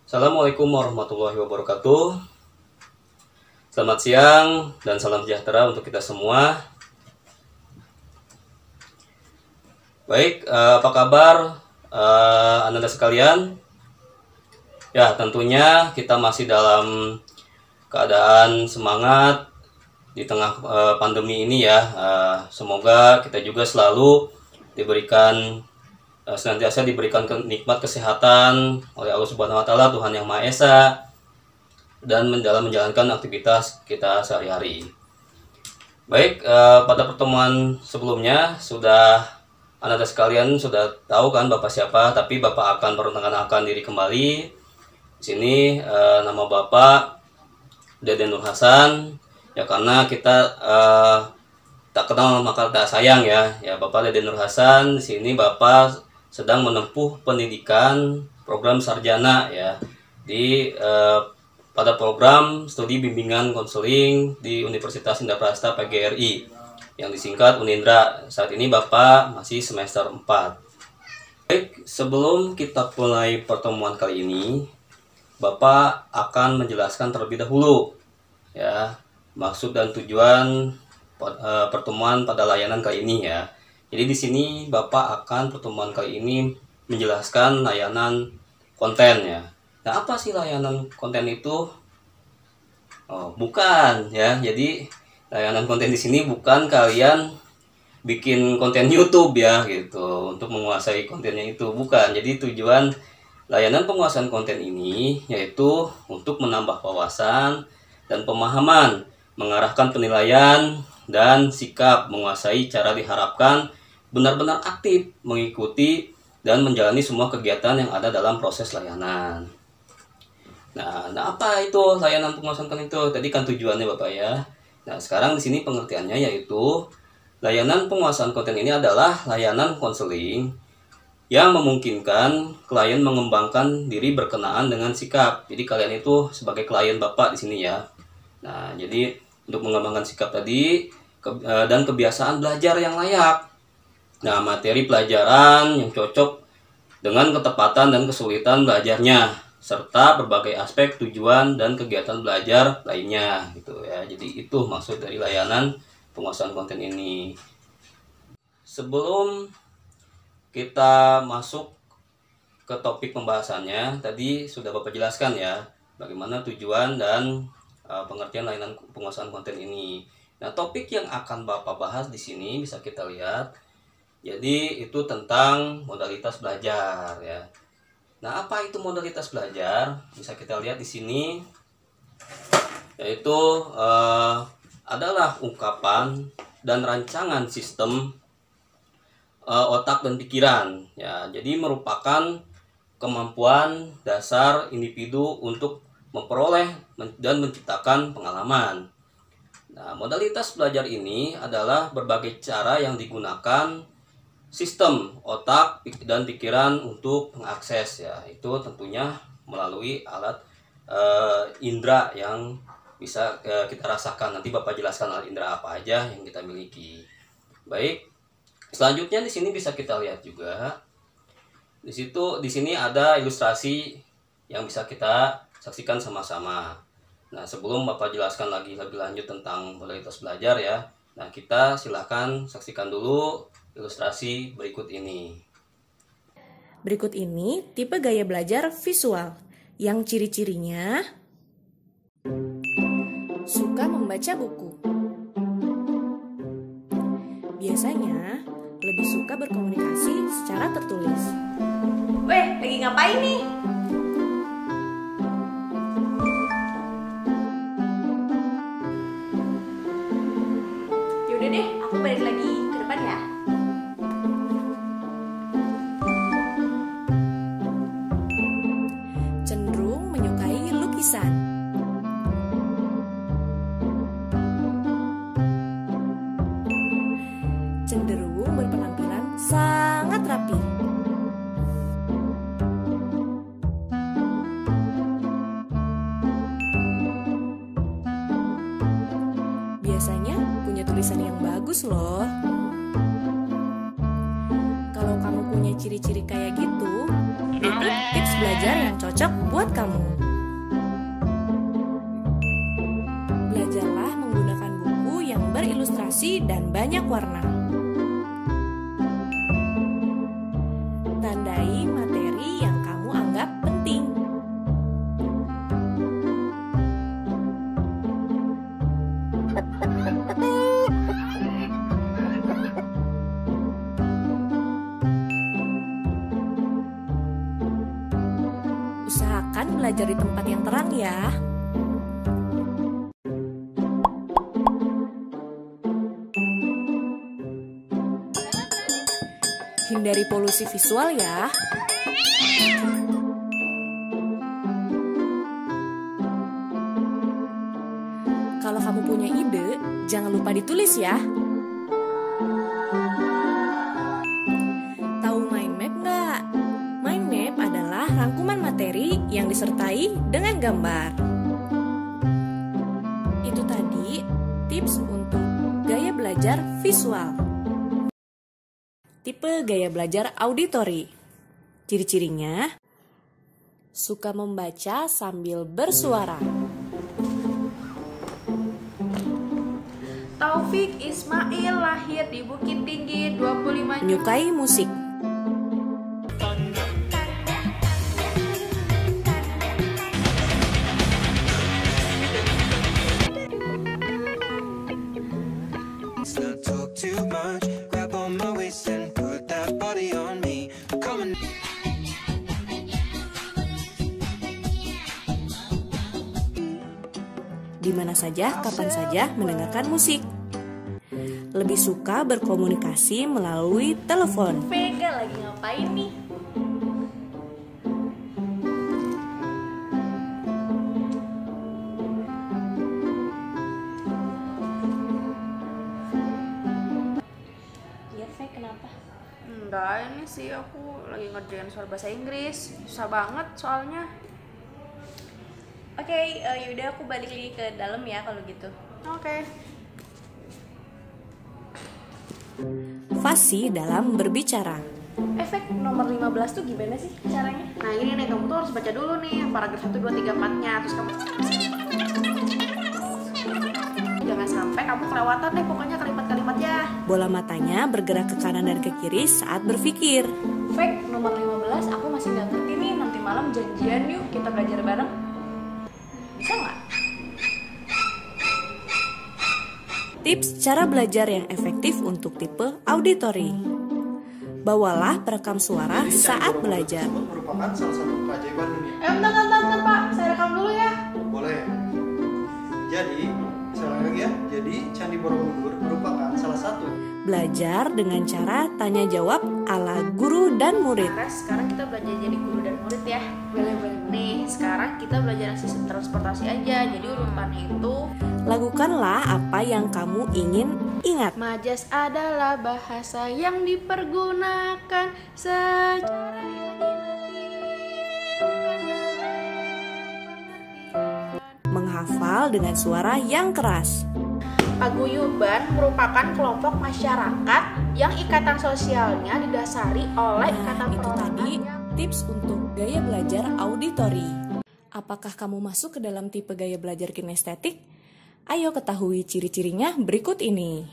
Assalamualaikum warahmatullahi wabarakatuh. Selamat siang dan salam sejahtera untuk kita semua. Baik, apa kabar Anda sekalian? Ya, tentunya kita masih dalam keadaan semangat di tengah pandemi ini ya. Semoga kita juga selalu diberikan senantiasa diberikan nikmat kesehatan oleh Allah Subhanahu wa taala, Tuhan Yang Maha Esa, dan dalam menjalankan aktivitas kita sehari-hari. Baik, pada pertemuan sebelumnya sudah Anda sekalian sudah tahu kan Bapak siapa, tapi Bapak akan perkenalkan diri kembali. Di sini nama Bapak Deden Nur Hasan. Ya, karena kita tak kenal maka tak sayang ya. Ya, Bapak Deden Nur Hasan di sini Bapak sedang menempuh pendidikan program sarjana ya di pada program studi bimbingan konseling di Universitas Indraprasta PGRI yang disingkat Unindra. Saat ini Bapak masih semester 4. Baik, sebelum kita mulai pertemuan kali ini, Bapak akan menjelaskan terlebih dahulu ya maksud dan tujuan pertemuan pada layanan kali ini ya. Jadi di sini Bapak akan pertemuan kali ini menjelaskan layanan konten ya. Nah, apa sih layanan konten itu? Oh, bukan ya. Jadi layanan konten di sini bukan kalian bikin konten YouTube ya gitu untuk menguasai kontennya, itu bukan. Jadi tujuan layanan penguasaan konten ini yaitu untuk menambah wawasan dan pemahaman, mengarahkan penilaian dan sikap, menguasai cara diharapkan benar-benar aktif mengikuti dan menjalani semua kegiatan yang ada dalam proses layanan. Nah, apa itu layanan penguasaan konten itu? Tadi kan tujuannya Bapak ya. Nah, sekarang di sini pengertiannya yaitu layanan penguasaan konten ini adalah layanan konseling yang memungkinkan klien mengembangkan diri berkenaan dengan sikap. Jadi kalian itu sebagai klien Bapak di sini ya. Nah, jadi untuk mengembangkan sikap tadi dan kebiasaan belajar yang layak. Nah, materi pelajaran yang cocok dengan ketepatan dan kesulitan belajarnya, serta berbagai aspek tujuan dan kegiatan belajar lainnya gitu ya. Jadi itu maksud dari layanan penguasaan konten ini. Sebelum kita masuk ke topik pembahasannya, tadi sudah Bapak jelaskan ya bagaimana tujuan dan pengertian layanan penguasaan konten ini. Nah, topik yang akan Bapak bahas di sini bisa kita lihat. Jadi itu tentang modalitas belajar ya. Nah, apa itu modalitas belajar? Bisa kita lihat di sini, yaitu adalah ungkapan dan rancangan sistem otak dan pikiran ya. Jadi merupakan kemampuan dasar individu untuk memperoleh dan menciptakan pengalaman. Nah, modalitas belajar ini adalah berbagai cara yang digunakan sistem otak dan pikiran untuk mengakses ya. Itu tentunya melalui alat indera yang bisa kita rasakan. Nanti Bapak jelaskan alat indera apa aja yang kita miliki. Baik. Selanjutnya di sini bisa kita lihat juga. Di sini ada ilustrasi yang bisa kita saksikan sama-sama. Nah, sebelum Bapak jelaskan lagi lebih lanjut tentang modalitas belajar ya. Nah, kita silahkan saksikan dulu ilustrasi berikut ini. Berikut ini tipe gaya belajar visual yang ciri-cirinya suka membaca buku. Biasanya lebih suka berkomunikasi secara tertulis. Weh, lagi ngapain nih? Yaudah deh, aku balik lagi ke depan ya. Cenderung menyukai lukisan. Cenderung berpenampilan sangat rapi. Biasanya punya tulisan yang bagus loh. Kalau kamu punya ciri-ciri kayak gitu, ikut tips belajar yang cocok buat kamu. Belajarlah menggunakan buku yang berilustrasi dan banyak warna. Tandai materi yang kamu anggap penting. Usahakan belajar di tempat yang terang ya. Hindari polusi visual ya. Kalau kamu punya ide, jangan lupa ditulis ya. Tahu mind map nggak? Mind map adalah rangkuman materi yang disertai dengan gambar. Itu tadi tips untuk gaya belajar visual. Tipe gaya belajar auditori. Ciri-cirinya, suka membaca sambil bersuara. Taufik Ismail lahir di Bukit Tinggi 25 Menyukai musik. Not talk too much, grab on my waist and put that body on me. Come on. Di mana saja, kapan saja mendengarkan musik. Lebih suka berkomunikasi melalui telepon. Vega lagi ngapain nih? Iya, Vega kenapa? Enggak, ini sih aku lagi ngerjain soal bahasa Inggris. Susah banget soalnya. Oke, yaudah aku balik lagi ke dalam ya kalau gitu. Oke. Fasih dalam berbicara. Efek nomor 15 tuh gimana sih caranya? Nah ini nih, kamu tuh harus baca dulu nih paragraf 1, 2, 3, 4-nya. Terus kamu jangan sampai kamu kelewatan deh pokoknya kalimat-kalimatnya. Bola matanya bergerak ke kanan dan ke kiri saat berpikir. Efek nomor 15 aku masih nggak ngerti nih. Nanti malam janjian yuk kita belajar bareng. Bisa nggak? Tips cara belajar yang efektif untuk tipe auditori. Bawalah perekam suara saat belajar. Merupakan salah satu keajaiban dunia. Bentar, Pak. Saya rekam dulu ya. Boleh. Jadi, saya ulang lagi ya. Jadi, Candi Borobudur merupakan salah satu. Belajar dengan cara tanya jawab ala guru dan murid. Sekarang kita belajar jadi guru dan murid ya. Boleh. Nih, sekarang kita belajar sistem transportasi aja. Jadi urutannya itu Lakukanlah apa yang kamu ingin ingat. majas adalah bahasa yang dipergunakan secara Menghafal dengan suara yang keras. Paguyuban merupakan kelompok masyarakat yang ikatan sosialnya didasari oleh ikatan Itu tadi perorangan. tips untuk gaya belajar auditori. Apakah kamu masuk ke dalam tipe gaya belajar kinestetik? Ayo ketahui ciri-cirinya berikut ini.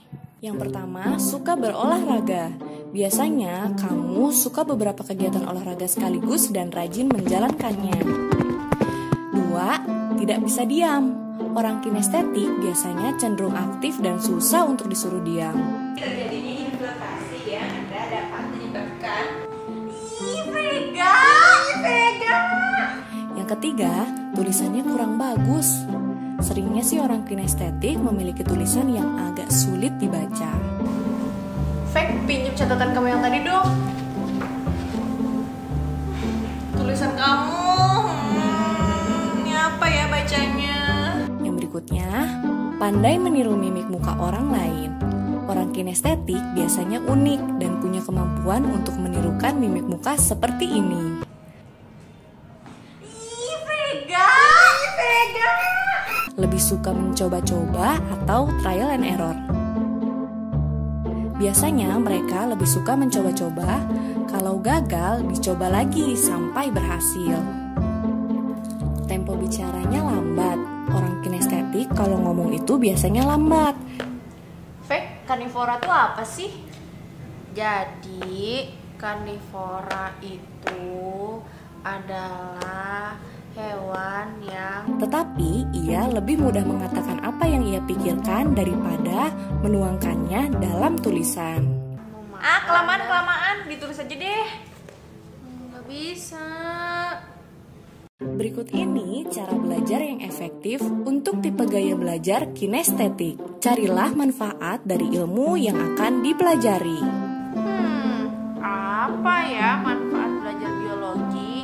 Yang pertama, suka berolahraga. Biasanya kamu suka beberapa kegiatan olahraga sekaligus dan rajin menjalankannya. 2. Tidak bisa diam. Orang kinestetik biasanya cenderung aktif dan susah untuk disuruh diam. Terjadinya infiltrasi yang Anda dapat menyebabkan Vega. Yang ketiga, tulisannya kurang bagus. Seringnya sih orang kinestetik memiliki tulisan yang agak sulit dibaca. Fek, pinjam catatan kamu yang tadi dong. Tulisan kamu, ini apa ya bacanya? Yang berikutnya, pandai meniru mimik muka orang lain. Orang kinestetik biasanya unik dan punya kemampuan untuk menirukan mimik muka seperti ini. Vega. Lebih suka mencoba-coba atau trial and error. Biasanya mereka lebih suka mencoba-coba, kalau gagal dicoba lagi sampai berhasil. Tempo bicaranya lambat. Orang kinestetik kalau ngomong itu biasanya lambat. Fek, karnivora tuh apa sih? Jadi, karnivora itu adalah hewan yang Tetapi ia lebih mudah mengatakan apa yang ia pikirkan daripada menuangkannya dalam tulisan. Kelamaan, ditulis aja deh. nggak bisa. Berikut ini cara belajar yang efektif untuk tipe gaya belajar kinestetik. Carilah manfaat dari ilmu yang akan dipelajari. Apa ya manfaat belajar biologi?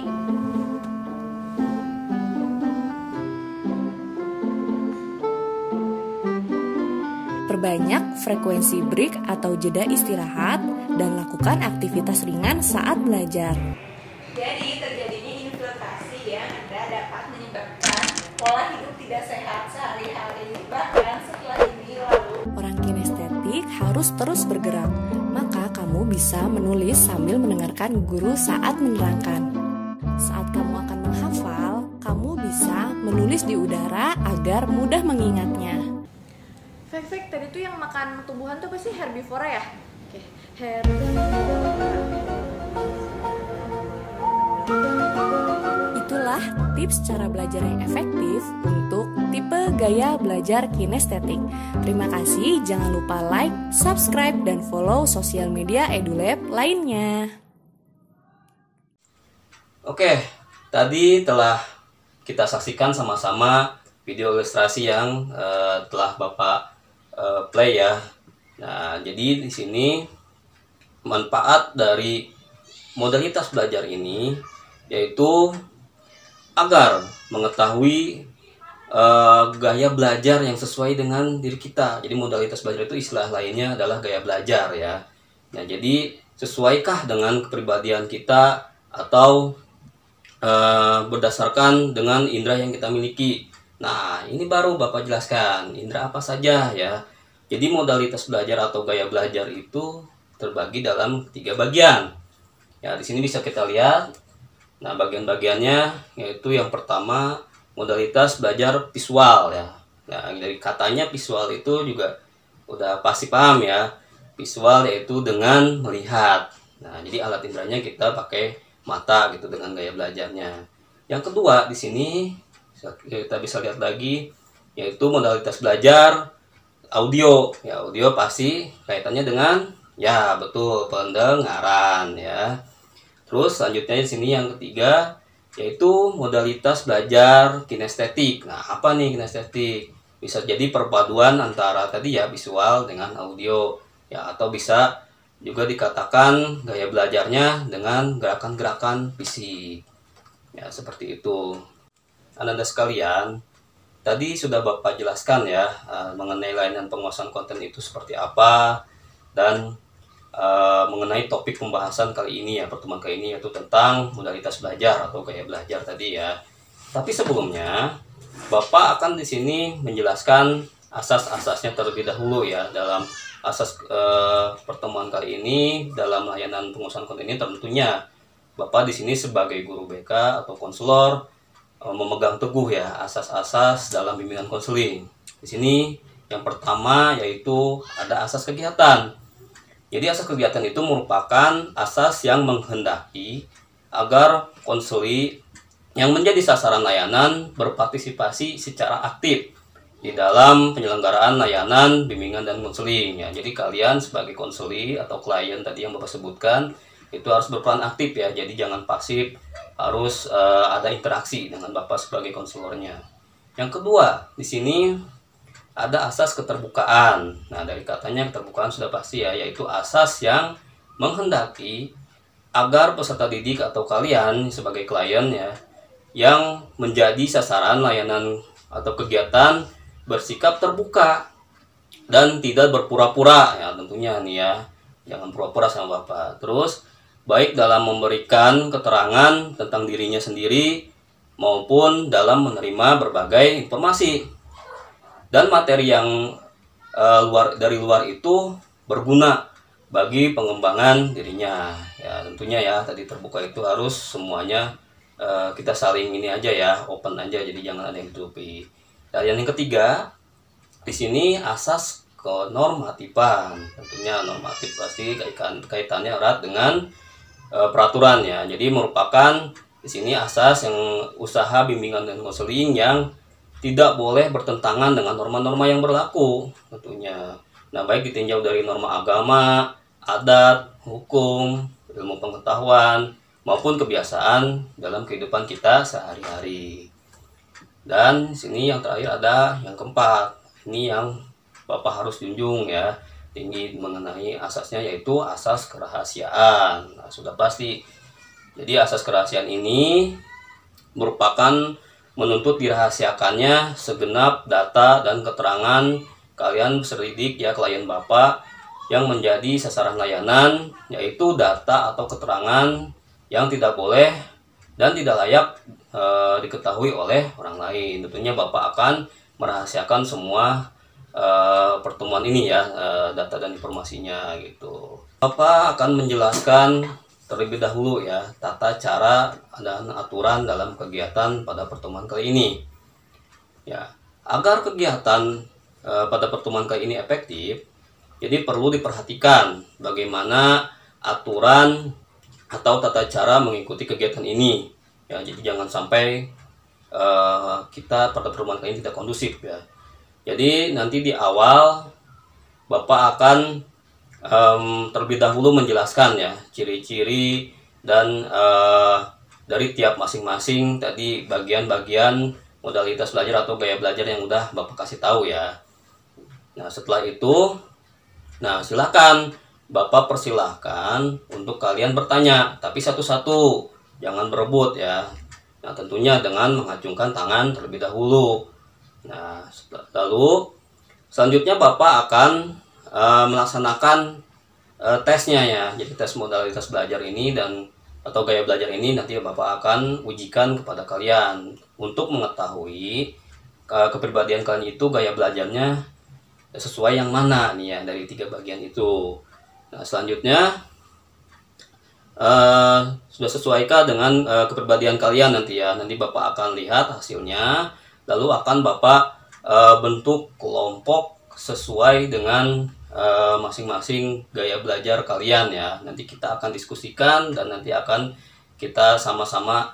Perbanyak frekuensi break atau jeda istirahat dan lakukan aktivitas ringan saat belajar. Jadi terjadinya infiltrasi yang dapat menyebabkan pola hidup tidak sehat sehari-hari, bahkan setelah ini lalu. Orang kinestetik harus terus bergerak, maka kamu bisa menulis sambil mendengarkan guru saat menerangkan. Saat kamu akan menghafal, kamu bisa menulis di udara agar mudah mengingatnya. Fek, tadi tuh yang makan tumbuhan tuh apa sih? Herbivora ya? Oke, herbivora. Itulah tips cara belajar yang efektif untuk tipe gaya belajar kinestetik. Terima kasih, jangan lupa like, subscribe, dan follow sosial media EduLab lainnya. Oke, tadi telah kita saksikan sama-sama video ilustrasi yang telah Bapak play ya. Nah, jadi di sini manfaat dari modalitas belajar ini yaitu agar mengetahui gaya belajar yang sesuai dengan diri kita. Jadi modalitas belajar itu istilah lainnya adalah gaya belajar ya. Nah, jadi sesuaikah dengan kepribadian kita atau berdasarkan dengan indera yang kita miliki. Nah, ini baru Bapak jelaskan indera apa saja ya. Jadi modalitas belajar atau gaya belajar itu terbagi dalam 3 bagian. Ya, di sini bisa kita lihat. Nah, bagian-bagiannya yaitu yang pertama modalitas belajar visual ya. Nah, dari katanya visual itu juga udah pasti paham ya. Visual yaitu dengan melihat. Nah, jadi alat inderanya kita pakai mata gitu dengan gaya belajarnya. Yang kedua di sini kita bisa lihat lagi yaitu modalitas belajar audio. Ya, audio pasti kaitannya dengan ya betul pendengaran ya. Terus selanjutnya di sini yang ketiga yaitu modalitas belajar kinestetik. Nah, apa nih kinestetik? Bisa jadi perpaduan antara tadi ya visual dengan audio ya, atau bisa juga dikatakan gaya belajarnya dengan gerakan-gerakan fisik. Ya, seperti itu. Ananda sekalian, tadi sudah Bapak jelaskan ya mengenai layanan penguasaan konten itu seperti apa, dan mengenai topik pembahasan kali ini ya, pertemuan kali ini yaitu tentang modalitas belajar atau gaya belajar tadi ya. Tapi sebelumnya Bapak akan di sini menjelaskan asas-asasnya terlebih dahulu ya. Dalam asas pertemuan kali ini dalam layanan penguasaan konten ini tentunya Bapak di sini sebagai guru BK atau konselor memegang teguh ya asas-asas dalam bimbingan konseling. Di sini yang pertama yaitu ada asas kegiatan. Jadi asas kegiatan itu merupakan asas yang menghendaki agar konseli yang menjadi sasaran layanan berpartisipasi secara aktif di dalam penyelenggaraan layanan bimbingan dan konseling ya. Jadi kalian sebagai konseli atau klien tadi yang Bapak sebutkan itu harus berperan aktif ya. Jadi jangan pasif, harus ada interaksi dengan Bapak sebagai konselornya. Yang kedua, di sini ada asas keterbukaan. Nah, dari katanya keterbukaan sudah pasti ya, yaitu asas yang menghendaki agar peserta didik atau kalian sebagai klien ya yang menjadi sasaran layanan atau kegiatan bersikap terbuka dan tidak berpura-pura ya, tentunya nih ya. Jangan pura-pura sama Bapak. Terus baik dalam memberikan keterangan tentang dirinya sendiri maupun dalam menerima berbagai informasi. Dan materi yang dari luar itu berguna bagi pengembangan dirinya. Ya tentunya ya tadi terbuka itu harus semuanya kita saling ini aja ya, open aja, jadi jangan ada yang ditutupi. Dan yang ketiga di sini asas kenormatifan. Tentunya normatif pasti kaitannya erat dengan peraturan ya. Jadi merupakan di sini asas yang usaha bimbingan dan konseling yang tidak boleh bertentangan dengan norma-norma yang berlaku tentunya. Nah, baik ditinjau dari norma agama, adat, hukum, ilmu pengetahuan, maupun kebiasaan dalam kehidupan kita sehari-hari. Dan sini yang terakhir ada yang keempat. Ini yang Bapak harus junjung ya, tinggi mengenai asasnya, yaitu asas kerahasiaan. Nah, sudah pasti. Jadi asas kerahasiaan ini merupakan menuntut dirahasiakannya segenap data dan keterangan kalian peserta didik ya, klien Bapak yang menjadi sasaran layanan, yaitu data atau keterangan yang tidak boleh dan tidak layak diketahui oleh orang lain. Tentunya Bapak akan merahasiakan semua pertemuan ini ya, data dan informasinya gitu. Bapak akan menjelaskan terlebih dahulu ya tata cara dan aturan dalam kegiatan pada pertemuan kali ini. Ya, agar kegiatan pada pertemuan kali ini efektif, jadi perlu diperhatikan bagaimana aturan atau tata cara mengikuti kegiatan ini. Ya, jadi jangan sampai kita pada pertemuan kali ini tidak kondusif ya. Jadi nanti di awal Bapak akan terlebih dahulu menjelaskan ya ciri-ciri dan dari tiap masing-masing tadi bagian-bagian modalitas belajar atau gaya belajar yang udah Bapak kasih tahu ya. Nah, setelah itu, nah silakan Bapak persilahkan untuk kalian bertanya, tapi satu-satu, jangan berebut ya. Nah, tentunya dengan mengacungkan tangan terlebih dahulu. Nah, lalu selanjutnya Bapak akan melaksanakan tesnya ya. Jadi tes modalitas belajar ini dan atau gaya belajar ini nanti Bapak akan ujikan kepada kalian untuk mengetahui kepribadian kalian itu gaya belajarnya sesuai yang mana nih ya dari 3 bagian itu. Nah, selanjutnya sudah sesuaikah dengan kepribadian kalian nanti ya. Nanti Bapak akan lihat hasilnya, lalu akan Bapak bentuk kelompok sesuai dengan masing-masing gaya belajar kalian ya. Nanti kita akan diskusikan dan nanti akan kita sama-sama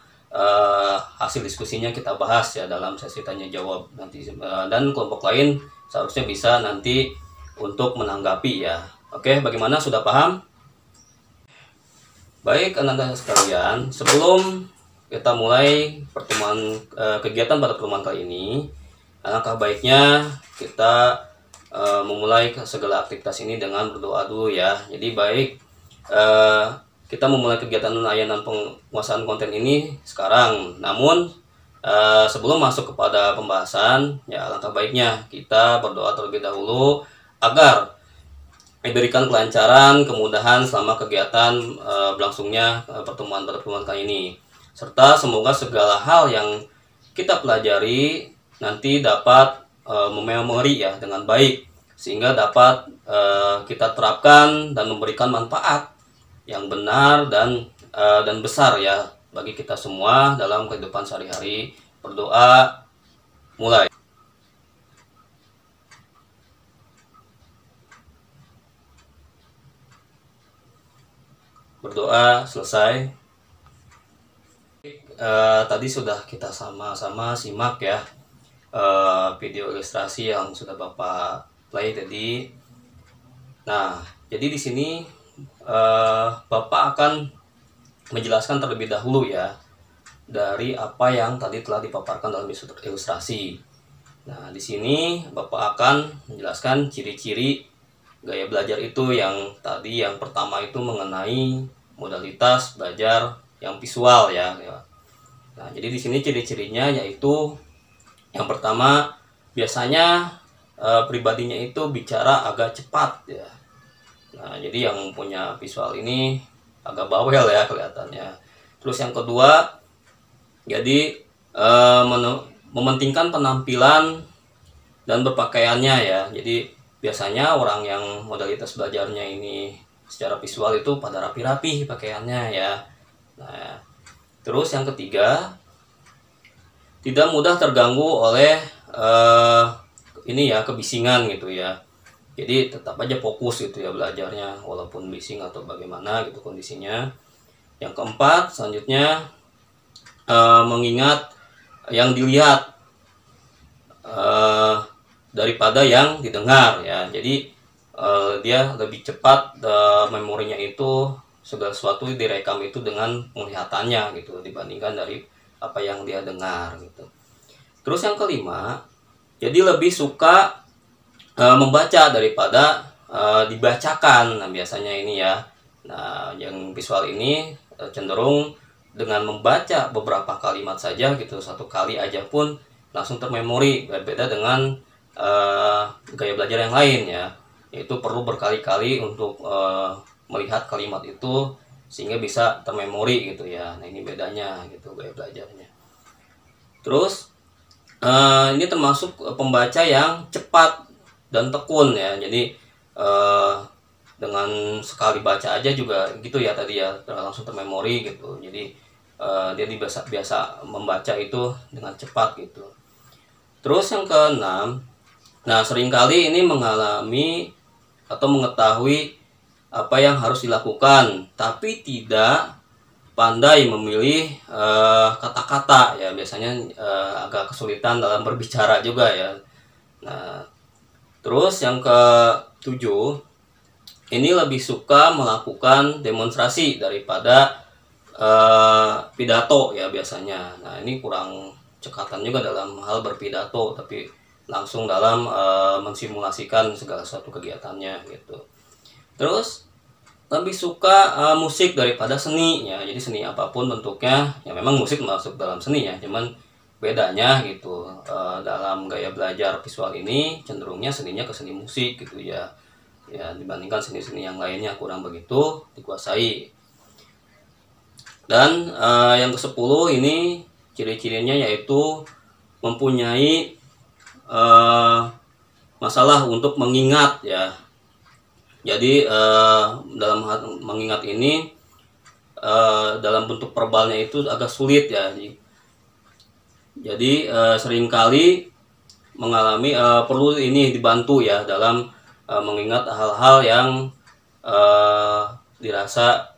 hasil diskusinya kita bahas ya dalam sesi tanya jawab nanti, dan kelompok lain seharusnya bisa nanti untuk menanggapi ya. Oke, bagaimana, sudah paham? Baik anak-anak sekalian, sebelum kita mulai pertemuan kegiatan pada pertemuan kali ini, alangkah baiknya kita memulai segala aktivitas ini dengan berdoa dulu ya. Jadi baik kita memulai kegiatan layanan penguasaan konten ini sekarang. Namun sebelum masuk kepada pembahasan ya, alangkah baiknya kita berdoa terlebih dahulu agar diberikan kelancaran, kemudahan selama kegiatan berlangsungnya pertemuan pada pertemuan kali ini, serta semoga segala hal yang kita pelajari nanti dapat mememori ya dengan baik, sehingga dapat kita terapkan dan memberikan manfaat yang benar dan besar ya bagi kita semua dalam kehidupan sehari-hari. Berdoa mulai. Berdoa selesai. Tadi sudah kita sama-sama simak ya video ilustrasi yang sudah Bapak play tadi. Nah, jadi di sini Bapak akan menjelaskan terlebih dahulu ya dari apa yang tadi telah dipaparkan dalam ilustrasi. Nah, di sini Bapak akan menjelaskan ciri-ciri gaya belajar itu yang tadi yang pertama itu mengenai modalitas belajar yang visual ya. Nah, jadi di sini ciri-cirinya yaitu yang pertama biasanya pribadinya itu bicara agak cepat ya. Nah, jadi yang punya visual ini agak bawel ya kelihatannya. Terus yang kedua, jadi mementingkan penampilan dan berpakaiannya ya. Jadi biasanya orang yang modalitas belajarnya ini secara visual itu pada rapi-rapi pakaiannya ya. Nah, terus yang ketiga, tidak mudah terganggu oleh ini ya, kebisingan gitu ya. Jadi tetap aja fokus gitu ya belajarnya walaupun bising atau bagaimana gitu kondisinya. Yang keempat, selanjutnya mengingat yang dilihat daripada yang didengar ya. Jadi dia lebih cepat memorinya itu segala sesuatu direkam itu dengan penglihatannya gitu dibandingkan dari apa yang dia dengar gitu. Terus yang kelima, jadi lebih suka membaca daripada dibacakan. Nah, biasanya ini ya. Nah, yang visual ini cenderung dengan membaca beberapa kalimat saja gitu, satu kali aja pun langsung termemori, berbeda dengan gaya belajar yang lain ya. Itu perlu berkali-kali untuk melihat kalimat itu sehingga bisa termemori gitu ya. Nah, ini bedanya gitu gaya belajarnya. Terus ini termasuk pembaca yang cepat dan tekun ya. Jadi dengan sekali baca aja juga gitu ya tadi ya, langsung termemori gitu. Jadi dia biasa membaca itu dengan cepat gitu. Terus yang keenam, nah seringkali ini mengalami atau mengetahui apa yang harus dilakukan, tapi tidak pandai memilih kata-kata ya, biasanya agak kesulitan dalam berbicara juga ya. Nah, terus yang ketujuh, ini lebih suka melakukan demonstrasi daripada pidato ya biasanya. Nah, ini kurang cekatan juga dalam hal berpidato, tapi langsung dalam mensimulasikan segala sesuatu kegiatannya gitu. Terus lebih suka musik daripada seni ya. Jadi seni apapun bentuknya ya, memang musik masuk dalam seni ya, cuman bedanya gitu dalam gaya belajar visual ini cenderungnya seninya ke seni musik gitu ya. Ya, dibandingkan seni-seni yang lainnya kurang begitu dikuasai. Dan yang ke-10 ini ciri-cirinya yaitu mempunyai masalah untuk mengingat ya. Jadi dalam mengingat ini dalam bentuk verbalnya itu agak sulit ya. Jadi seringkali mengalami perlu ini dibantu ya dalam mengingat hal-hal yang dirasa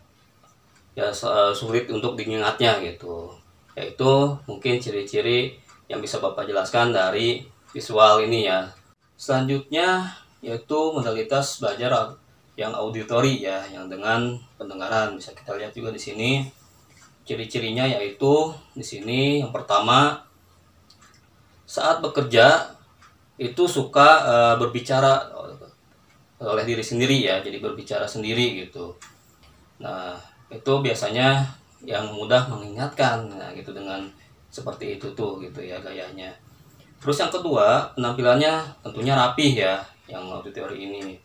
ya sulit untuk diingatnya gitu. Yaitu mungkin ciri-ciri yang bisa Bapak jelaskan dari visual ini ya. Selanjutnya yaitu modalitas belajar yang auditori ya, yang dengan pendengaran. Bisa kita lihat juga di sini ciri-cirinya, yaitu di sini yang pertama, saat bekerja itu suka berbicara oleh diri sendiri ya, jadi berbicara sendiri gitu. Nah, itu biasanya yang mudah mengingatkan nah, gitu dengan seperti itu tuh gitu ya gayanya. Terus yang kedua, penampilannya tentunya rapih ya, yang auditori ini.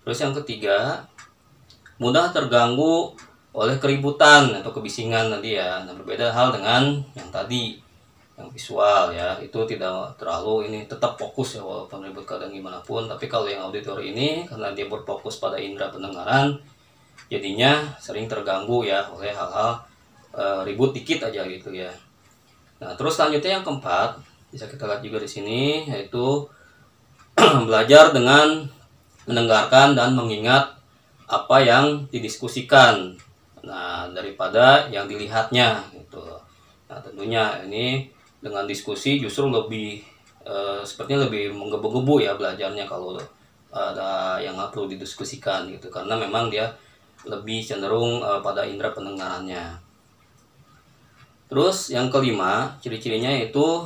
Terus yang ketiga, mudah terganggu oleh keributan atau kebisingan tadi ya. Nah, berbeda hal dengan yang tadi, yang visual ya, itu tidak terlalu ini, tetap fokus ya walaupun ribut keadaan gimana pun. Tapi kalau yang auditori ini, karena dia berfokus pada indera pendengaran, jadinya sering terganggu ya oleh hal-hal ribut dikit aja gitu ya. Nah, terus selanjutnya yang keempat, bisa kita lihat juga di sini, yaitu belajar dengan mendengarkan dan mengingat apa yang didiskusikan, nah daripada yang dilihatnya gitu. Nah, tentunya ini dengan diskusi justru lebih sepertinya lebih menggebu-gebu ya belajarnya kalau ada yang perlu didiskusikan gitu, karena memang dia lebih cenderung pada indera pendengarannya. Terus yang kelima, ciri-cirinya itu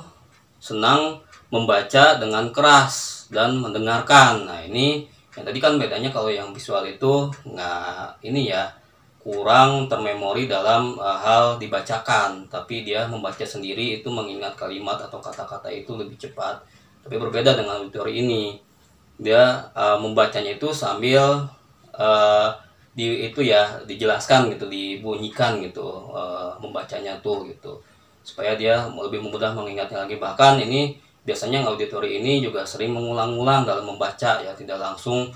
senang membaca dengan keras dan mendengarkan. Nah, ini yang tadi kan bedanya, kalau yang visual itu nggak ini ya, kurang termemori dalam hal dibacakan, tapi dia membaca sendiri itu mengingat kalimat atau kata-kata itu lebih cepat. Tapi berbeda dengan auditori ini, dia membacanya itu sambil itu ya dijelaskan gitu, dibunyikan gitu, membacanya tuh gitu, supaya dia lebih mudah mengingatnya lagi. Bahkan ini biasanya auditori ini juga sering mengulang-ulang dalam membaca ya, tidak langsung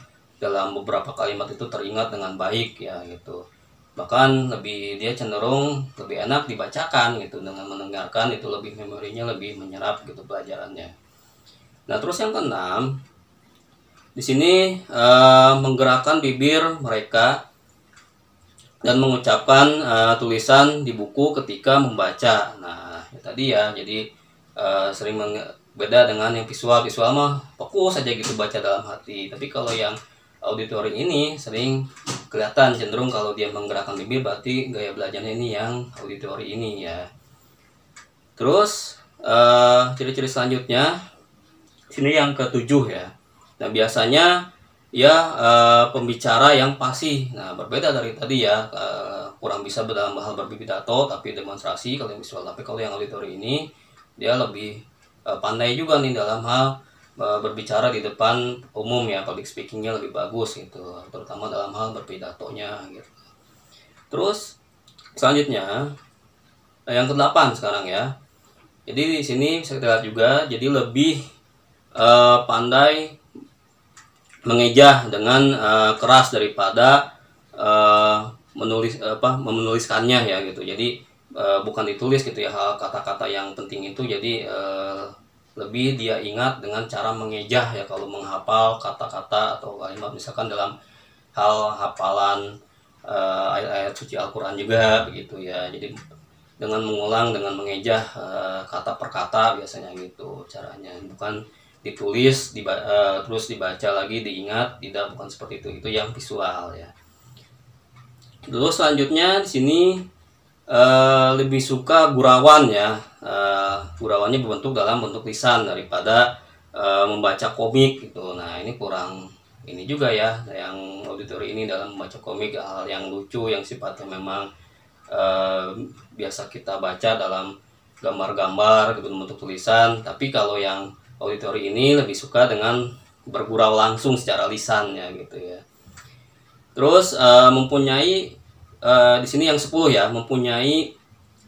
dalam beberapa kalimat itu teringat dengan baik ya gitu. Bahkan dia cenderung lebih enak dibacakan gitu, dengan mendengarkan itu lebih memorinya lebih menyerap gitu pelajarannya. Nah, terus yang keenam di sini menggerakkan bibir mereka dan mengucapkan tulisan di buku ketika membaca. Nah, ya tadi ya, jadi sering beda dengan yang visual mah fokus saja gitu baca dalam hati. Tapi kalau yang auditory ini sering kelihatan cenderung kalau dia menggerakkan bibir berarti gaya belajarnya ini yang auditory ini ya. Terus ciri-ciri selanjutnya sini yang ketujuh ya. Nah, biasanya ya pembicara yang fasih. Nah, berbeda dari tadi ya, kurang bisa dalam hal berpidato tapi demonstrasi kalau yang visual. Tapi kalau yang auditory ini dia lebih pandai juga nih dalam hal berbicara di depan umum ya, public speakingnya lebih bagus gitu, terutama dalam hal berpidatonya gitu. Terus selanjutnya yang ke-8 sekarang ya. Jadi di sini bisa kita lihat juga, jadi lebih pandai mengejah dengan keras daripada menuliskannya ya gitu. Jadi bukan ditulis gitu ya, hal kata-kata yang penting itu jadi lebih dia ingat dengan cara mengejah ya, kalau menghafal kata-kata atau kalimat misalkan dalam hal hafalan ayat-ayat suci Al-Quran juga begitu ya. Jadi dengan mengulang, dengan mengejah kata per kata biasanya gitu caranya, bukan ditulis terus dibaca lagi diingat, tidak, bukan seperti itu yang visual ya. Terus selanjutnya di sini lebih suka gurauan ya, gurauannya berbentuk dalam bentuk lisan daripada membaca komik gitu. Nah, ini kurang ini juga ya, yang auditory ini dalam membaca komik, hal yang lucu yang sifatnya memang biasa kita baca dalam gambar-gambar gitu bentuk tulisan. Tapi kalau yang auditory ini lebih suka dengan bergurau langsung secara lisan ya gitu ya. Terus mempunyai di sini yang 10 ya, mempunyai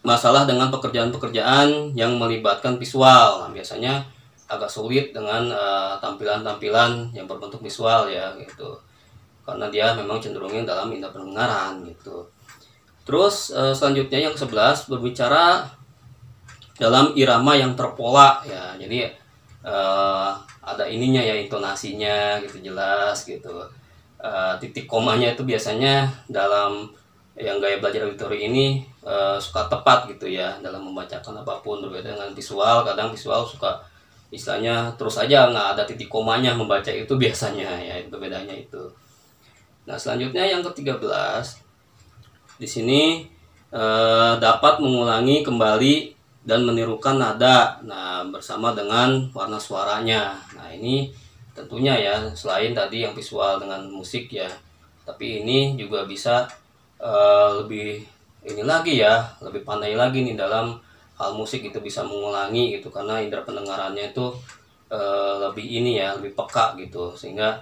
masalah dengan pekerjaan-pekerjaan yang melibatkan visual. Nah, biasanya agak sulit dengan tampilan-tampilan yang berbentuk visual ya gitu, karena dia memang cenderungnya dalam indera pendengaran gitu. Terus selanjutnya yang ke-11 berbicara dalam irama yang terpola ya. Jadi ada ininya ya, intonasinya gitu jelas gitu. Titik komanya itu biasanya dalam yang gaya belajar auditory ini suka tepat gitu ya dalam membacakan apapun, berbeda dengan visual. Kadang visual suka istilahnya terus aja nggak ada titik komanya membaca itu biasanya ya, itu bedanya itu. Nah, selanjutnya yang ke-13 di sini dapat mengulangi kembali dan menirukan nada bersama dengan warna suaranya. Nah, ini tentunya ya, selain tadi yang visual dengan musik ya, tapi ini juga bisa lebih ini lagi ya, lebih pandai lagi nih dalam hal musik, itu bisa mengulangi gitu, karena indera pendengarannya itu lebih ini ya, lebih peka gitu, sehingga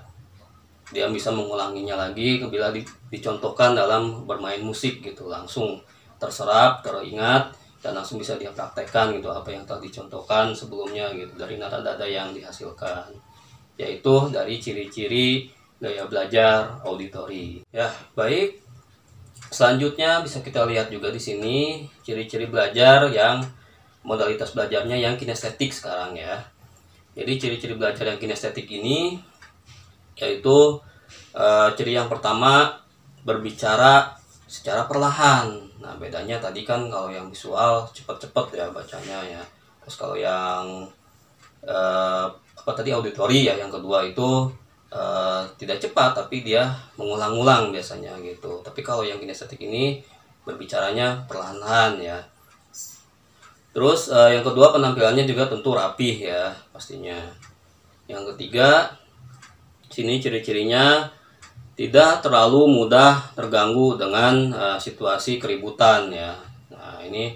dia bisa mengulanginya lagi bila dicontohkan dalam bermain musik gitu, langsung terserap, teringat, dan langsung bisa dia praktekkan gitu apa yang telah dicontohkan sebelumnya gitu dari nada-nada yang dihasilkan. Yaitu dari ciri-ciri gaya belajar auditory. Ya, baik. Selanjutnya bisa kita lihat juga di sini ciri-ciri belajar yang modalitas belajarnya yang kinestetik sekarang ya. Jadi ciri-ciri belajar yang kinestetik ini yaitu ciri yang pertama berbicara secara perlahan. Nah, bedanya tadi kan kalau yang visual cepat-cepat ya bacanya ya. Terus kalau yang auditory ya, yang kedua itu tidak cepat tapi dia mengulang-ulang biasanya gitu. Tapi kalau yang kinestetik ini berbicaranya perlahan ya. Terus yang kedua penampilannya juga tentu rapih ya pastinya. Yang ketiga sini ciri-cirinya tidak terlalu mudah terganggu dengan situasi keributan ya. Nah, ini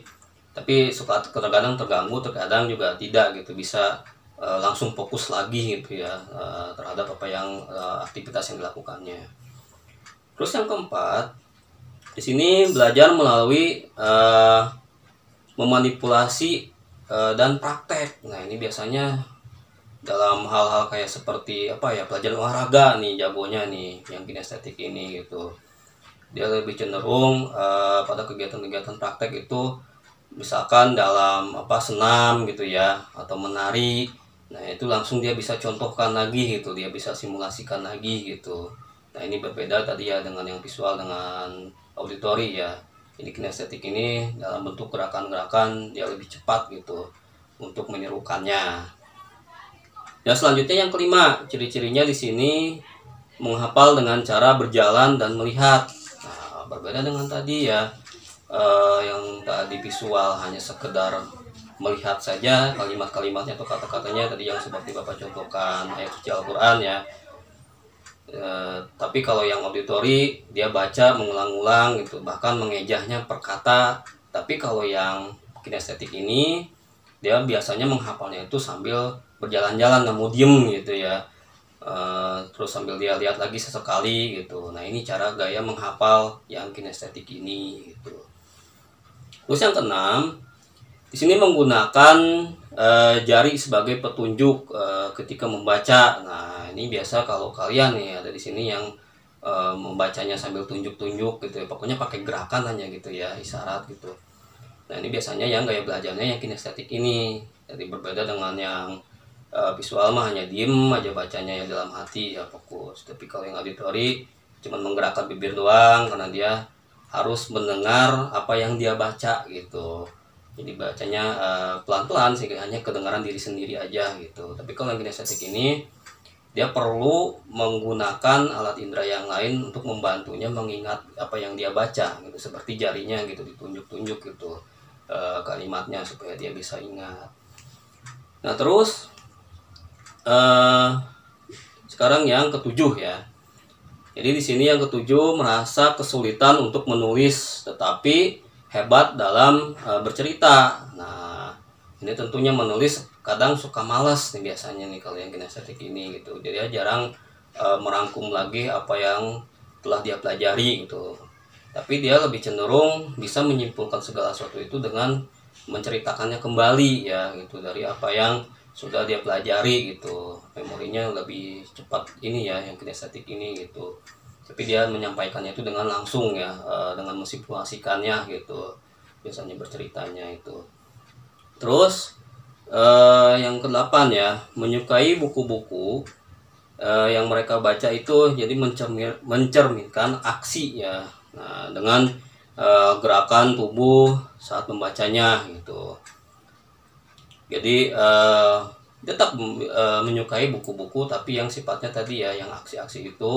tapi suka terkadang terganggu, terkadang juga tidak gitu, bisa langsung fokus lagi gitu ya terhadap apa yang aktivitas yang dilakukannya. Terus yang keempat di sini belajar melalui memanipulasi dan praktek. Nah, ini biasanya dalam hal-hal kayak seperti apa ya, pelajaran olahraga nih jagonya nih yang kinestetik ini gitu. Dia lebih cenderung pada kegiatan-kegiatan praktek itu, misalkan dalam apa senam gitu ya, atau menari. Nah itu langsung dia bisa contohkan lagi gitu, dia bisa simulasikan lagi gitu. Nah ini berbeda tadi ya dengan yang visual dengan auditori ya. Ini kinestetik ini dalam bentuk gerakan-gerakan dia lebih cepat gitu untuk menirukannya. Ya selanjutnya yang kelima, ciri-cirinya di sini menghafal dengan cara berjalan dan melihat. Nah, berbeda dengan tadi ya, yang tadi visual hanya sekedar melihat saja kalimat-kalimatnya atau kata-katanya tadi yang seperti Bapak contohkan ayat suci Al-Quran ya. Tapi kalau yang auditori dia baca mengulang-ulang gitu, bahkan mengejahnya per kata. Tapi kalau yang kinestetik ini dia biasanya menghafalnya itu sambil berjalan-jalan, nggak mau diem gitu ya, terus sambil dia lihat lagi sesekali gitu. Nah ini cara gaya menghafal yang kinestetik ini gitu. Terus yang keenam, di sini menggunakan jari sebagai petunjuk ketika membaca. Nah ini biasa kalau kalian nih ada di sini yang membacanya sambil tunjuk-tunjuk gitu ya, pokoknya pakai gerakan hanya gitu ya, isyarat gitu. Nah ini biasanya yang gaya belajarnya yang kinestetik ini. Jadi berbeda dengan yang visual mah hanya diem aja bacanya ya dalam hati ya fokus. Tapi kalau yang auditori cuma menggerakkan bibir doang karena dia harus mendengar apa yang dia baca gitu. Jadi bacanya pelan-pelan sehingga hanya kedengaran diri sendiri aja gitu. Tapi kalau yang kinestetik ini dia perlu menggunakan alat indera yang lain untuk membantunya mengingat apa yang dia baca gitu, seperti jarinya gitu ditunjuk-tunjuk gitu kalimatnya supaya dia bisa ingat. Nah terus sekarang yang ketujuh ya. Jadi di sini yang ketujuh merasa kesulitan untuk menulis tetapi hebat dalam bercerita. Nah ini tentunya menulis kadang suka malas nih biasanya nih kalau yang kinestetik ini gitu. Jadi dia jarang merangkum lagi apa yang telah dia pelajari gitu. Tapi dia lebih cenderung bisa menyimpulkan segala sesuatu itu dengan menceritakannya kembali ya gitu dari apa yang sudah dia pelajari gitu. Memorinya lebih cepat ini ya yang kinestetik ini gitu. Tapi dia menyampaikannya itu dengan langsung ya, dengan mensimulasikannya gitu. Biasanya berceritanya itu. Terus yang ke-8 ya, menyukai buku-buku yang mereka baca itu jadi mencerminkan aksi ya. Nah, dengan gerakan tubuh saat membacanya gitu. Jadi tetap menyukai buku-buku tapi yang sifatnya tadi ya yang aksi-aksi itu,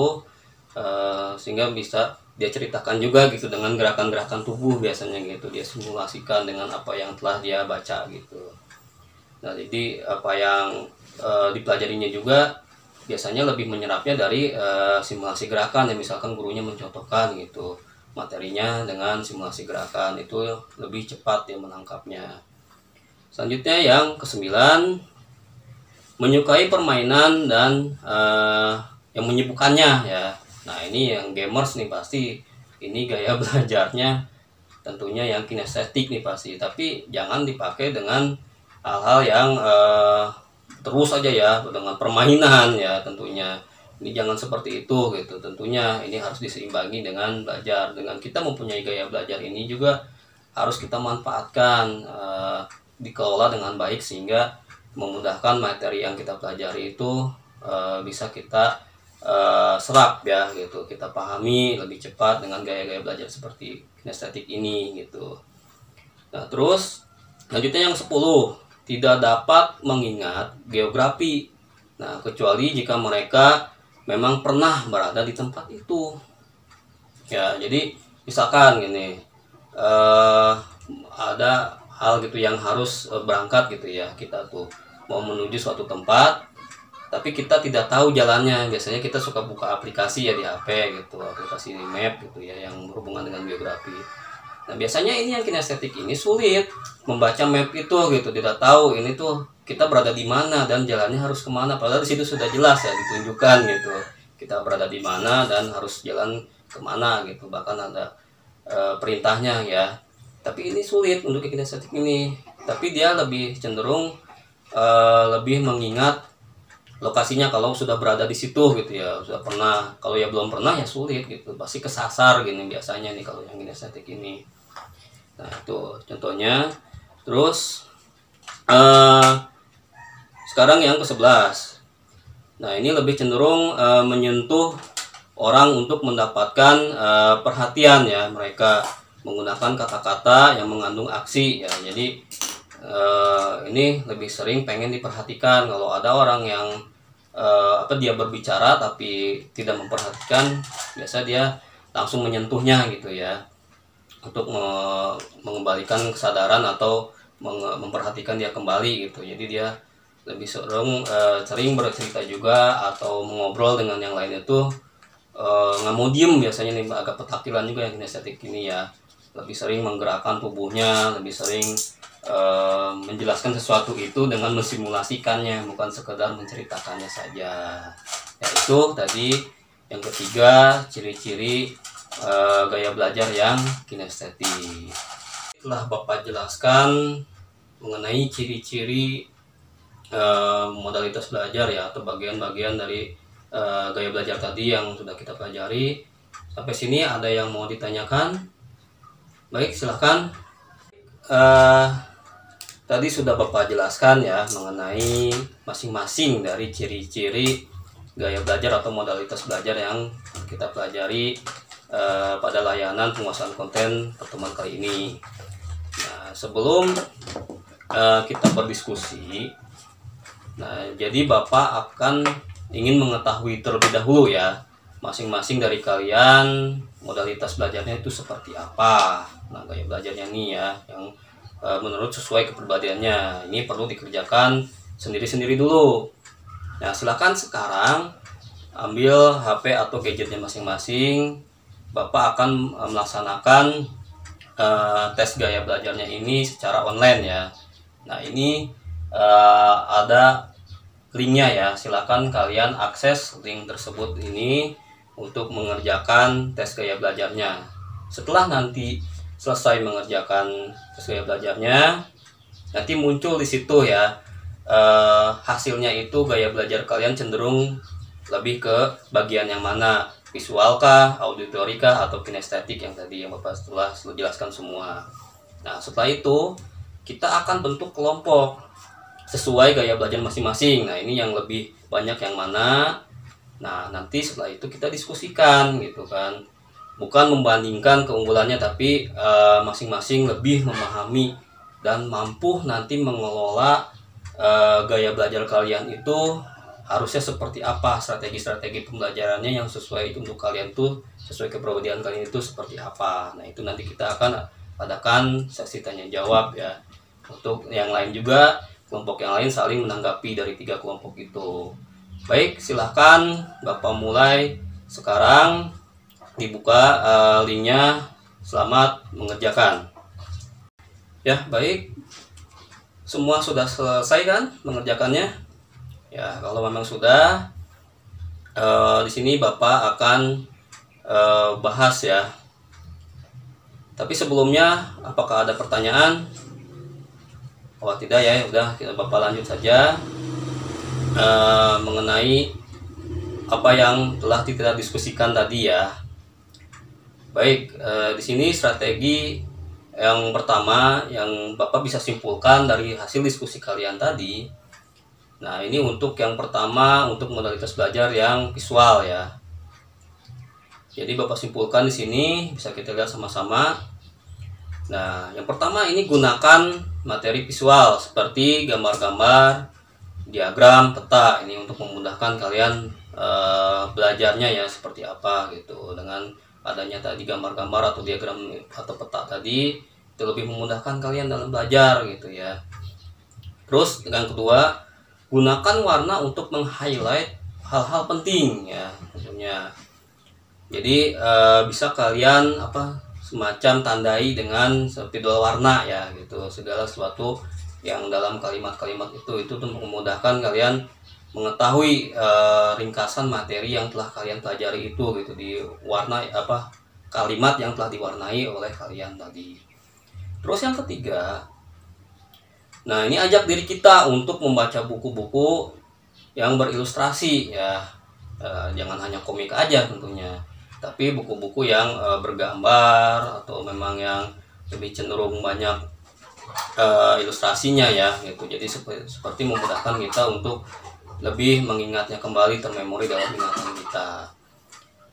sehingga bisa dia ceritakan juga gitu dengan gerakan-gerakan tubuh biasanya gitu, dia simulasikan dengan apa yang telah dia baca gitu. Nah jadi apa yang dipelajarinya juga biasanya lebih menyerapnya dari simulasi gerakan ya, misalkan gurunya mencontohkan gitu materinya dengan simulasi gerakan, itu lebih cepat dia menangkapnya. Selanjutnya yang ke-9, menyukai permainan dan yang menyibukkannya ya. Nah ini yang gamers nih pasti ini gaya belajarnya tentunya yang kinestetik nih pasti, tapi jangan dipakai dengan hal-hal yang terus aja ya dengan permainan ya tentunya. Ini jangan seperti itu gitu. Tentunya ini harus diseimbangi dengan belajar. Dengan kita mempunyai gaya belajar ini juga harus kita manfaatkan, dikelola dengan baik sehingga memudahkan materi yang kita pelajari itu bisa kita serap ya gitu, kita pahami lebih cepat dengan gaya-gaya belajar seperti kinestetik ini gitu. Nah terus lanjutnya yang 10, tidak dapat mengingat geografi. Nah kecuali jika mereka memang pernah berada di tempat itu ya. Jadi misalkan gini, ada hal gitu yang harus berangkat gitu ya, kita tuh mau menuju suatu tempat tapi kita tidak tahu jalannya. Biasanya kita suka buka aplikasi ya di HP gitu, aplikasi map gitu ya yang berhubungan dengan geografi. Nah biasanya ini yang kinestetik ini sulit membaca map itu gitu, tidak tahu ini tuh kita berada di mana dan jalannya harus kemana, padahal di situ sudah jelas ya ditunjukkan gitu kita berada di mana dan harus jalan kemana gitu, bahkan ada perintahnya ya. Tapi ini sulit untuk kinestetik ini, tapi dia lebih cenderung lebih mengingat lokasinya kalau sudah berada di situ gitu ya, sudah pernah. Kalau ya belum pernah ya sulit gitu, pasti kesasar gini biasanya nih kalau yang kinestetik ini. Nah itu contohnya. Terus sekarang yang ke-11. Nah ini lebih cenderung menyentuh orang untuk mendapatkan perhatian ya. Mereka menggunakan kata-kata yang mengandung aksi ya. Jadi ini lebih sering pengen diperhatikan. Kalau ada orang yang dia berbicara tapi tidak memperhatikan, biasa dia langsung menyentuhnya gitu ya, untuk mengembalikan kesadaran atau memperhatikan dia kembali gitu. Jadi dia lebih sering bercerita juga atau mengobrol dengan yang lain itu nggak mau diem biasanya nih, agak petakilan juga yang kinestetik ini ya. Lebih sering menggerakkan tubuhnya, lebih sering menjelaskan sesuatu itu dengan mensimulasikannya, bukan sekedar menceritakannya saja. Yaitu tadi yang ketiga, ciri-ciri gaya belajar yang kinestetik. Setelah Bapak jelaskan mengenai ciri-ciri modalitas belajar ya, atau bagian-bagian dari gaya belajar tadi yang sudah kita pelajari. Sampai sini ada yang mau ditanyakan? Baik, silahkan. Tadi sudah Bapak jelaskan ya mengenai masing-masing dari ciri-ciri gaya belajar atau modalitas belajar yang kita pelajari pada layanan penguasaan konten pertemuan kali ini. Nah, sebelum kita berdiskusi, nah jadi Bapak akan ingin mengetahui terlebih dahulu ya, masing-masing dari kalian modalitas belajarnya itu seperti apa. Nah, gaya belajarnya nih ya, yang menurut sesuai kepribadiannya. Ini perlu dikerjakan sendiri-sendiri dulu. Nah, silakan sekarang ambil HP atau gadgetnya masing-masing. Bapak akan melaksanakan tes gaya belajarnya ini secara online ya. Nah, ini ada linknya ya. Silakan kalian akses link tersebut ini untuk mengerjakan tes gaya belajarnya. Setelah nanti selesai mengerjakan tes gaya belajarnya, nanti muncul di situ ya hasilnya itu gaya belajar kalian cenderung lebih ke bagian yang mana, visual kah, auditory kah, atau kinestetik yang tadi yang Bapak setelah jelaskan semua. Nah, setelah itu kita akan bentuk kelompok sesuai gaya belajar masing-masing. Nah, ini yang lebih banyak yang mana. Nah, nanti setelah itu kita diskusikan gitu kan. Bukan membandingkan keunggulannya, tapi masing-masing lebih memahami dan mampu nanti mengelola gaya belajar kalian itu harusnya seperti apa, strategi-strategi pembelajarannya yang sesuai untuk kalian tuh, sesuai kepribadian kalian itu seperti apa. Nah, itu nanti kita akan adakan sesi tanya jawab ya. Untuk yang lain juga, kelompok yang lain saling menanggapi dari 3 kelompok itu. Baik, silahkan Bapak mulai sekarang. Dibuka linknya. Selamat mengerjakan. Ya, baik. Semua sudah selesai kan mengerjakannya? Ya, kalau memang sudah, di sini Bapak akan bahas ya. Tapi sebelumnya, apakah ada pertanyaan? Oh, tidak ya, udah Bapak lanjut saja mengenai apa yang telah kita diskusikan tadi ya. Baik, di sini strategi yang pertama yang Bapak bisa simpulkan dari hasil diskusi kalian tadi. Nah, ini untuk yang pertama, untuk modalitas belajar yang visual ya. Jadi Bapak simpulkan di sini, bisa kita lihat sama-sama. Nah, yang pertama ini gunakan materi visual seperti gambar-gambar, diagram, peta. Ini untuk memudahkan kalian belajarnya ya, seperti apa gitu. Dengan adanya tadi gambar-gambar atau diagram atau peta tadi, itu lebih memudahkan kalian dalam belajar gitu ya. Terus yang kedua, gunakan warna untuk meng-highlight hal-hal penting ya tentunya. Jadi bisa kalian semacam tandai dengan spidol warna ya gitu, segala sesuatu yang dalam kalimat-kalimat itu untuk memudahkan kalian mengetahui ringkasan materi yang telah kalian pelajari itu gitu, di warna kalimat yang telah diwarnai oleh kalian tadi. Terus yang ketiga, nah ini ajak diri kita untuk membaca buku-buku yang berilustrasi ya. Jangan hanya komik aja tentunya, tapi buku-buku yang bergambar atau memang yang lebih cenderung banyak ilustrasinya ya gitu. Jadi seperti memudahkan kita untuk lebih mengingatnya kembali, termemori dalam ingatan kita.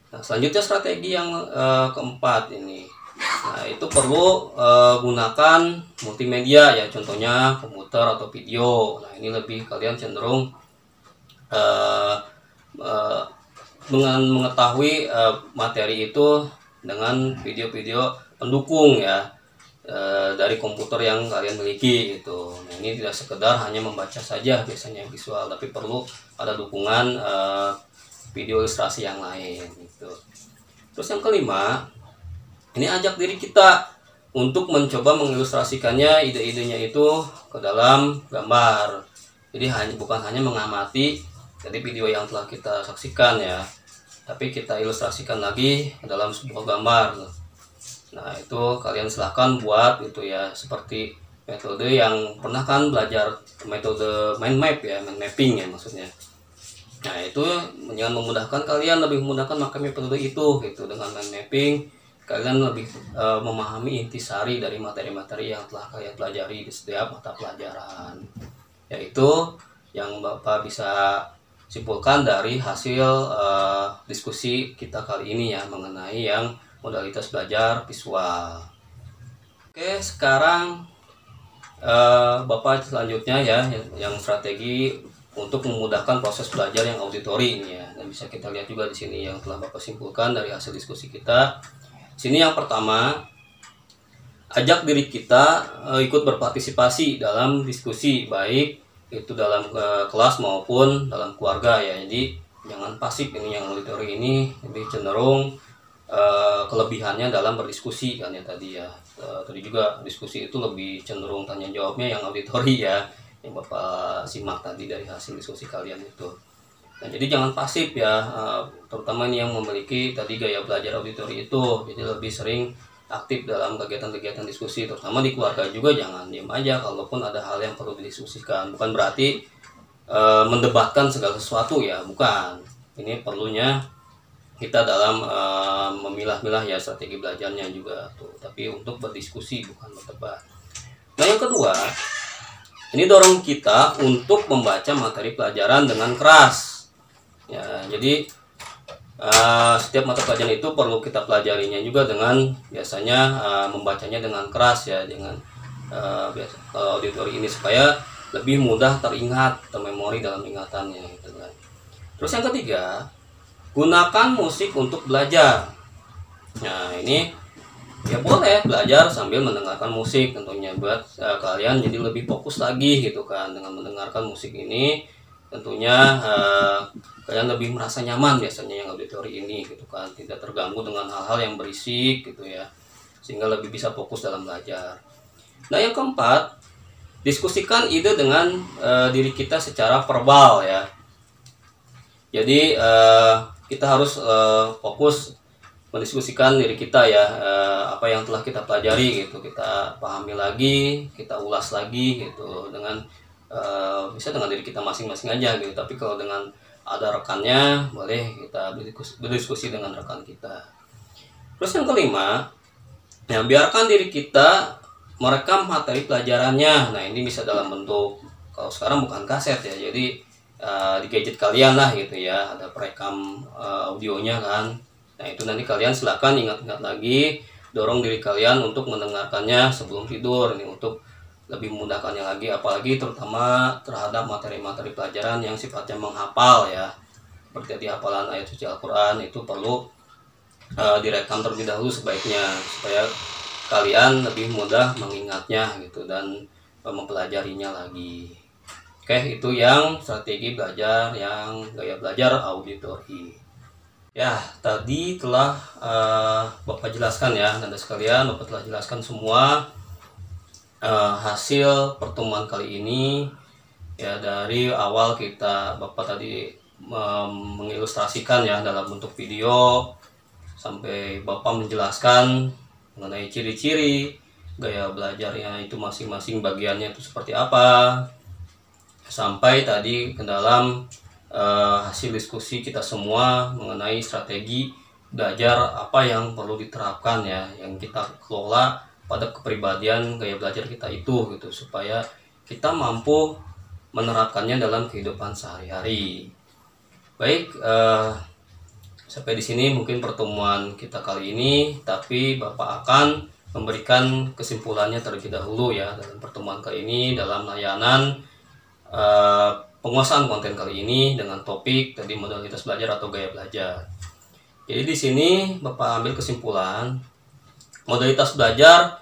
Nah, selanjutnya strategi yang keempat ini. Nah, itu perlu gunakan multimedia ya, contohnya komputer atau video. Nah, ini lebih kalian cenderung dengan mengetahui materi itu dengan video-video pendukung ya dari komputer yang kalian miliki gitu. Nah, ini tidak sekedar hanya membaca saja biasanya visual, tapi perlu ada dukungan video ilustrasi yang lain gitu. Terus yang kelima, ini ajak diri kita untuk mencoba mengilustrasikannya, ide-idenya itu ke dalam gambar. Jadi bukan hanya mengamati dari video yang telah kita saksikan ya, tapi kita ilustrasikan lagi ke dalam sebuah gambar. Nah, itu kalian silahkan buat itu ya, seperti metode yang pernah kan belajar metode mind map ya, mind mapping ya maksudnya. Nah, itu dengan memudahkan kalian, lebih memudahkan maka metode itu gitu. Dengan mind mapping kalian lebih memahami intisari dari materi-materi yang telah kalian pelajari di setiap mata pelajaran. Yaitu yang Bapak bisa simpulkan dari hasil diskusi kita kali ini ya, mengenai yang modalitas belajar visual. Oke, sekarang Bapak selanjutnya ya, yang strategi untuk memudahkan proses belajar yang auditori ini ya. Dan bisa kita lihat juga di sini yang telah Bapak simpulkan dari hasil diskusi kita. Sini yang pertama, ajak diri kita ikut berpartisipasi dalam diskusi, baik itu dalam kelas maupun dalam keluarga ya. Jadi jangan pasif, ini yang auditori ini lebih cenderung kelebihannya dalam berdiskusi kan ya tadi ya. Tadi juga diskusi itu lebih cenderung tanya jawabnya, yang auditori ya yang Bapak simak tadi dari hasil diskusi kalian itu. Nah, jadi jangan pasif ya, terutama ini yang memiliki tadi gaya belajar auditori itu. Jadi lebih sering aktif dalam kegiatan-kegiatan diskusi, terutama di keluarga juga. Jangan diam aja kalaupun ada hal yang perlu didiskusikan. Bukan berarti mendebatkan segala sesuatu ya, bukan. Ini perlunya kita dalam memilah-milah ya strategi belajarnya juga tuh. Tapi untuk berdiskusi bukan berdebat. Nah, yang kedua, ini dorong kita untuk membaca materi pelajaran dengan keras. Ya, jadi setiap mata pelajaran itu perlu kita pelajarinya juga dengan biasanya membacanya dengan keras ya, dengan auditori ini supaya lebih mudah teringat, termemori dalam ingatannya gitu kan. Terus yang ketiga, gunakan musik untuk belajar. Nah, ini ya boleh belajar sambil mendengarkan musik tentunya, buat kalian jadi lebih fokus lagi gitu kan. Dengan mendengarkan musik ini tentunya kalian lebih merasa nyaman biasanya yang auditori ini gitu kan, tidak terganggu dengan hal-hal yang berisik gitu ya, sehingga lebih bisa fokus dalam belajar. Nah, yang keempat, diskusikan ide dengan diri kita secara verbal ya. Jadi kita harus fokus mendiskusikan diri kita ya, apa yang telah kita pelajari gitu, kita pahami lagi, kita ulas lagi gitu, dengan bisa dengan diri kita masing-masing aja gitu. Tapi kalau dengan ada rekannya, boleh kita berdiskusi dengan rekan kita. Terus yang kelima, ya biarkan diri kita merekam materi pelajarannya. Nah, ini bisa dalam bentuk, kalau sekarang bukan kaset ya, jadi di gadget kalian lah gitu ya, ada perekam audionya kan. Nah, itu nanti kalian silahkan ingat-ingat lagi, dorong diri kalian untuk mendengarkannya sebelum tidur. Ini untuk lebih memudahkannya lagi, apalagi terutama terhadap materi-materi pelajaran yang sifatnya menghafal ya, seperti tadi hafalan ayat suci Al-Quran, itu perlu direkam terlebih dahulu sebaiknya, supaya kalian lebih mudah mengingatnya gitu dan mempelajarinya lagi. Oke, itu yang strategi belajar yang gaya belajar auditori. Ya, tadi telah Bapak jelaskan ya, Anda sekalian, Bapak telah jelaskan semua hasil pertemuan kali ini ya. Dari awal Bapak tadi mengilustrasikan ya dalam bentuk video, sampai Bapak menjelaskan mengenai ciri-ciri gaya belajarnya itu masing-masing bagiannya itu seperti apa, sampai tadi ke dalam hasil diskusi kita semua mengenai strategi belajar apa yang perlu diterapkan ya, yang kita kelola pada kepribadian gaya belajar kita itu gitu, supaya kita mampu menerapkannya dalam kehidupan sehari-hari. Baik, sampai di sini mungkin pertemuan kita kali ini, tapi Bapak akan memberikan kesimpulannya terlebih dahulu ya dalam pertemuan kali ini dalam layanan penguasaan konten kali ini dengan topik tadi modalitas belajar atau gaya belajar. Jadi di sini Bapak ambil kesimpulan modalitas belajar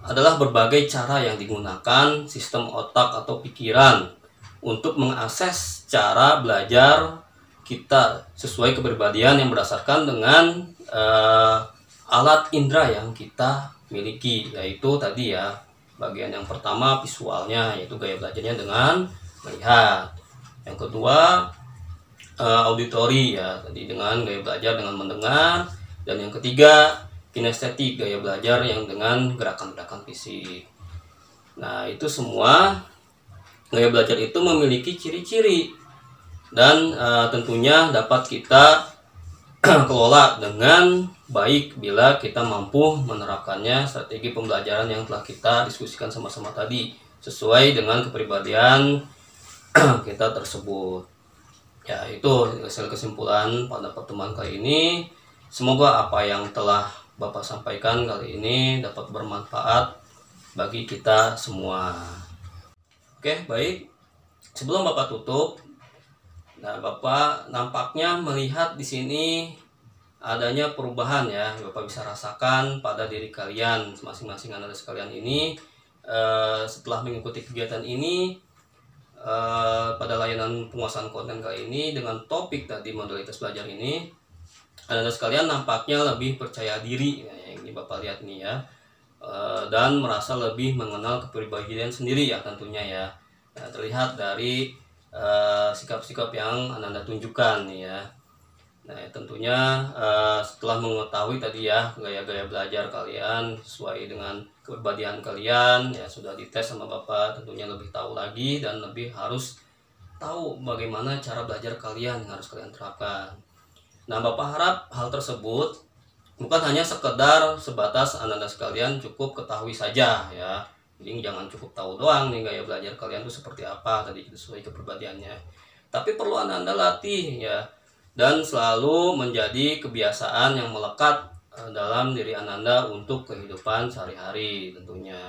adalah berbagai cara yang digunakan sistem otak atau pikiran untuk mengakses cara belajar kita sesuai kepribadian yang berdasarkan dengan alat indera yang kita miliki, yaitu tadi ya bagian yang pertama visualnya, yaitu gaya belajarnya dengan melihat. Yang kedua auditori ya, tadi dengan gaya belajar dengan mendengar. Dan yang ketiga kinestetik, gaya belajar yang dengan gerakan-gerakan fisik. Nah, itu semua gaya belajar itu memiliki ciri-ciri dan tentunya dapat kita kelola dengan baik bila kita mampu menerapkannya strategi pembelajaran yang telah kita diskusikan sama-sama tadi sesuai dengan kepribadian kita tersebut. Ya, itu hasil kesimpulan pada pertemuan kali ini. Semoga apa yang telah Bapak sampaikan kali ini dapat bermanfaat bagi kita semua. Oke, baik. Sebelum Bapak tutup, nah Bapak nampaknya melihat di sini adanya perubahan ya. Bapak bisa rasakan pada diri kalian masing-masing anak sekalian ini setelah mengikuti kegiatan ini. Pada layanan penguasaan konten kali ini dengan topik tadi modalitas belajar ini, Anda sekalian nampaknya lebih percaya diri ya, yang ini Bapak lihat nih ya, dan merasa lebih mengenal kepribadian sendiri ya tentunya ya. Nah, terlihat dari sikap-sikap yang Anda tunjukkan nih ya. Nah, tentunya setelah mengetahui tadi ya gaya-gaya belajar kalian sesuai dengan kepribadian kalian ya, sudah dites sama Bapak, tentunya lebih tahu lagi dan lebih harus tahu bagaimana cara belajar kalian yang harus kalian terapkan. Nah, Bapak harap hal tersebut bukan hanya sekedar sebatas Anda sekalian cukup ketahui saja ya. Jadi jangan cukup tahu doang nih gaya belajar kalian itu seperti apa tadi sesuai kepribadiannya. Tapi perlu Anda latih ya, dan selalu menjadi kebiasaan yang melekat dalam diri Anda untuk kehidupan sehari-hari tentunya.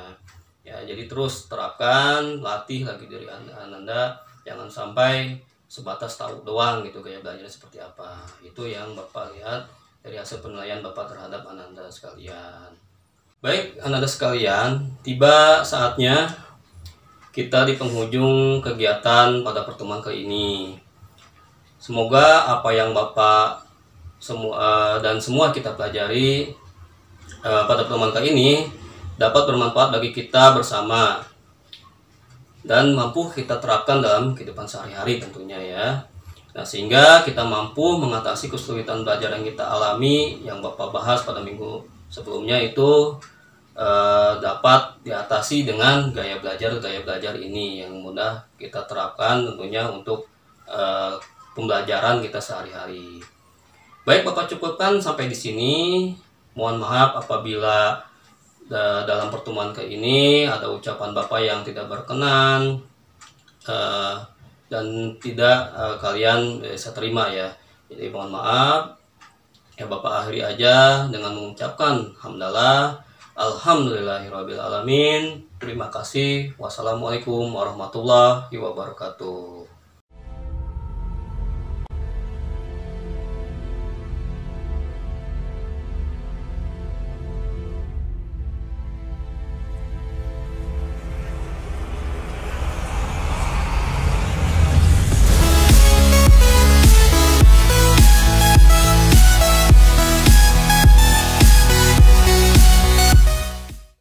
Ya, jadi terus terapkan, latih lagi diri Anda, jangan sampai sebatas tahu doang gitu gaya belajarnya seperti apa. Itu yang Bapak lihat dari hasil penilaian Bapak terhadap Anda sekalian. Baik, Anda sekalian, tiba saatnya kita di penghujung kegiatan pada pertemuan kali ini. Semoga apa yang Bapak dan semua kita pelajari pada pertemuan kali ini dapat bermanfaat bagi kita bersama dan mampu kita terapkan dalam kehidupan sehari-hari tentunya ya. Nah, sehingga kita mampu mengatasi kesulitan belajar yang kita alami yang Bapak bahas pada minggu sebelumnya itu dapat diatasi dengan gaya belajar ini yang mudah kita terapkan tentunya untuk pembelajaran kita sehari-hari. Baik, Bapak cukupkan sampai di sini. Mohon maaf apabila dalam pertemuan kali ini ada ucapan Bapak yang tidak berkenan dan tidak kalian bisa terima ya. Jadi mohon maaf. Ya, Bapak akhiri aja dengan mengucapkan hamdalah, alhamdulillahirabbil alamin. Terima kasih. Wassalamualaikum warahmatullahi wabarakatuh.